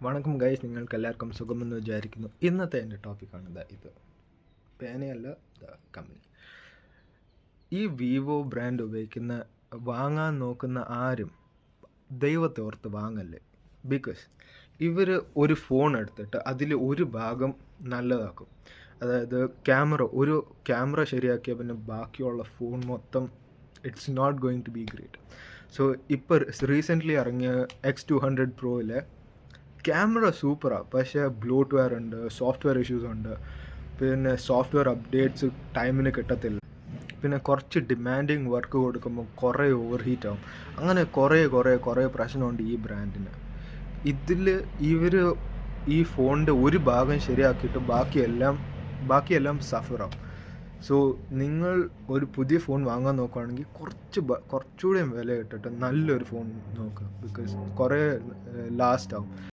വണക്കം ഗൈസ്, നിങ്ങൾക്കെല്ലാവർക്കും സുഖമെന്ന് വിചാരിക്കുന്നു. ഇന്നത്തെ എൻ്റെ ടോപ്പിക്കാണ് ഇത്. പേനയല്ല, കമ്പനി. ഈ വിവോ ബ്രാൻഡ് വാങ്ങാൻ നോക്കുന്ന ആരും ദൈവത്തെ ഓർത്ത് വാങ്ങല്ലേ. ബിക്കോസ് ഇവർ ഒരു ഫോൺ എടുത്തിട്ട് അതിൽ ഒരു ഭാഗം നല്ലതാക്കും. അതായത് ഒരു ക്യാമറ ശരിയാക്കിയാൽ പിന്നെ ബാക്കിയുള്ള ഫോൺ മൊത്തം it's not going to be great. So ഇപ്പോൾ റീസെൻ്റ്ലി ഇറങ്ങിയ X200 Proയിലെ ക്യാമറ സൂപ്പറാണ്, പക്ഷേ ബ്ലൂട്ട്വെയർ ഉണ്ട്, സോഫ്റ്റ്വെയർ ഇഷ്യൂസ് ഉണ്ട്, പിന്നെ സോഫ്റ്റ്വെയർ അപ്ഡേറ്റ്സ് ടൈമിന് കിട്ടത്തില്ല, പിന്നെ കുറച്ച് ഡിമാൻഡിങ് വർക്ക് കൊടുക്കുമ്പോൾ കുറേ ഓവർ ഹീറ്റ് ആവും. അങ്ങനെ കുറേ പ്രശ്നമുണ്ട് ഈ ബ്രാൻഡിന്. ഇതിൽ ഇവർ ഈ ഫോണിൻ്റെ ഒരു ഭാഗം ശരിയാക്കിയിട്ട് ബാക്കിയെല്ലാം സഫറാവും. സോ നിങ്ങൾ ഒരു പുതിയ ഫോൺ വാങ്ങാൻ നോക്കുകയാണെങ്കിൽ കുറച്ചുകൂടെ വില ഇട്ടിട്ട് നല്ലൊരു ഫോൺ നോക്കുക. ബിക്കോസ് കുറേ ലാസ്റ്റ് ആവും.